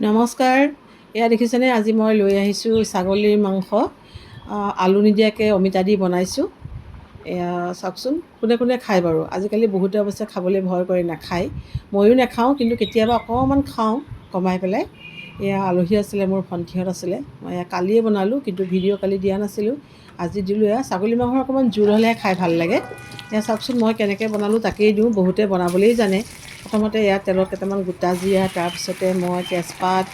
নমস্কাৰ। এয়া দেখিছেনে, আজি মই লৈ আহিছোঁ ছাগলীৰ মাংস। আলু নিদিয়াকৈ অমিতা দি বনাইছোঁ। এয়া চাওকচোন, কোনে কোনে খায় বাৰু। আজিকালি বহুতে অৱশ্যে খাবলৈ ভয় কৰে, নাখায়। ময়ো নাখাওঁ, কিন্তু কেতিয়াবা অকণমান খাওঁ কমাই পেলাই। এয়া আলহী আছিলে, মোৰ ভণ্টিহঁত আছিলে। মই এয়া কালিয়ে বনালোঁ, কিন্তু ভিডিঅ' কালি দিয়া নাছিলোঁ, আজি দিলোঁ। এয়া ছাগলী মাংসৰ অকণমান জোল হ'লেহে খাই ভাল লাগে। এয়া চাওকচোন, মই কেনেকৈ বনালোঁ তাকেই দিওঁ। বহুতে বনাবলৈই জানে। প্ৰথমতে ইয়াত তেলত কেইটামান গোটা জিৰা, তাৰপিছতে মই তেজপাত,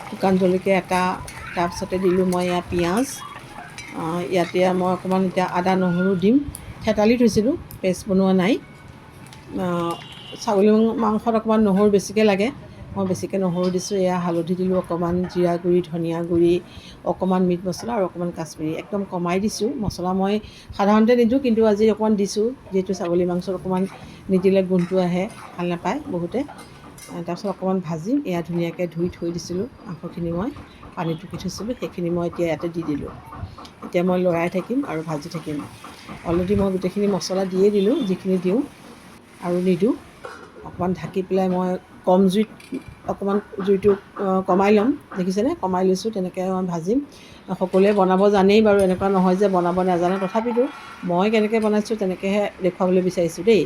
শুকান জলকীয়া এটা, তাৰপিছতে দিলোঁ মই ইয়াত পিঁয়াজ। ইয়াতে মই অকণমান এতিয়া আদা নহৰু দিম। থেতালি থৈছিলোঁ, পেষ্ট বনোৱা নাই। ছাগলী মাংসত অকণমান নহৰু বেছিকৈ লাগে, মই বেছিকৈ নহৰু দিছোঁ। এয়া হালধি দিলোঁ অকণমান, জিৰা গুড়ি, ধনিয়া গুড়ি, অকণমান মিট মছলা আৰু অকণমান কাশ্মীৰী। একদম কমাই দিছোঁ মছলা। মই সাধাৰণতে নিদিওঁ, কিন্তু আজি অকণমান দিছোঁ, যিহেতু ছাগলী মাংসত অকণমান নিদিলে গোন্ধটো আহে, ভাল নাপায় বহুতে। তাৰপিছত অকণমান ভাজিম। এয়া ধুনীয়াকৈ ধুই থৈ দিছিলোঁ মাংসখিনি, মই পানী টুকি থৈছিলোঁ, সেইখিনি মই এতিয়া ইয়াতে দি দিলোঁ। এতিয়া মই লৰাই থাকিম আৰু ভাজি থাকিম। অলৰেডি মই গোটেইখিনি মছলা দিয়ে দিলোঁ, যিখিনি দিওঁ আৰু নিদিওঁ। অকণমান ঢাকি পেলাই মই কম জুইত অকণমান জুইটো কমাই ল'ম। দেখিছেনে, কমাই লৈছোঁ। তেনেকৈ মই ভাজিম। সকলোৱে বনাব জানেই বাৰু, এনেকুৱা নহয় যে বনাব নাজানে। তথাপিতো মই কেনেকৈ বনাইছোঁ তেনেকৈহে দেখুৱাবলৈ বিচাৰিছোঁ দেই।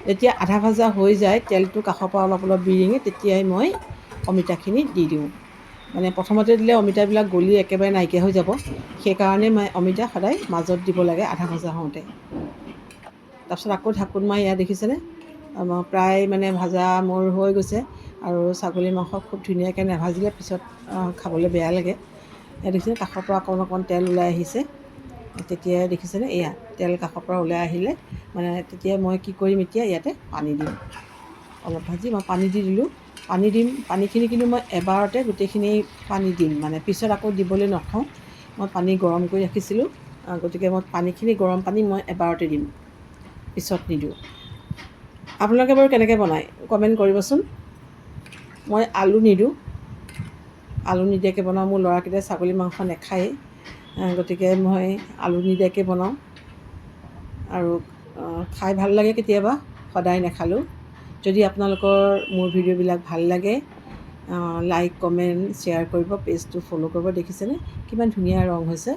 যেতিয়া আধা ভজা হৈ যায়, তেলটো কাষৰ পৰা অলপ অলপ বিৰিঙে, তেতিয়াই মই অমিতাখিনি দি দিওঁ। মানে প্ৰথমতে দিলে অমিতাবিলাক গলি একেবাৰে নাইকিয়া হৈ যাব। সেইকাৰণে মই অমিতা সদায় মাজত দিব লাগে আধা ভজা হওঁতে। তাৰপিছত আকৌ ঢাকোন মাৰি, এয়া দেখিছেনে, প্ৰায় মানে ভাজা মোৰ হৈ গৈছে। আৰু ছাগলী মাংস খুব ধুনীয়াকৈ নাভাজিলে পিছত খাবলৈ বেয়া লাগে। এয়া দেখিছেনে, কাষৰ পৰা অকণমান অকণমান তেল ওলাই আহিছে। তেতিয়াই দেখিছেনে, এয়া তেল কাষৰ পৰা ওলাই আহিলে মানে তেতিয়া মই কি কৰিম, এতিয়া ইয়াতে পানী দিম। অলপ ভাজি মই পানী দি দিলোঁ। পানী দিম, পানীখিনি কিন্তু মই এবাৰতে গোটেইখিনি পানী দিম, মানে পিছত আকৌ দিবলৈ নথওঁ। মই পানী গৰম কৰি ৰাখিছিলোঁ, গতিকে মই পানীখিনি গৰম পানী মই এবাৰতে দিম, পিছত নিদিওঁ। আপোনালোকে বাৰু কেনেকৈ বনায় কমেণ্ট কৰিবচোন। মই আলু নিদিওঁ, আলু নিদিয়াকৈ বনাওঁ। মোৰ ল'ৰাকেইটাই ছাগলী মাংস নাখায়েই, গতিকে মই আলু নিদিয়াকৈ বনাওঁ। আৰু খাই ভাল লাগে কেতিয়াবা, সদায় নাখালেও। যদি আপোনালোকৰ মোৰ ভিডিঅ'বিলাক ভাল লাগে, লাইক কমেণ্ট শ্বেয়াৰ কৰিব, পেজটো ফ'ল' কৰিব। দেখিছেনে কিমান ধুনীয়া ৰং হৈছে।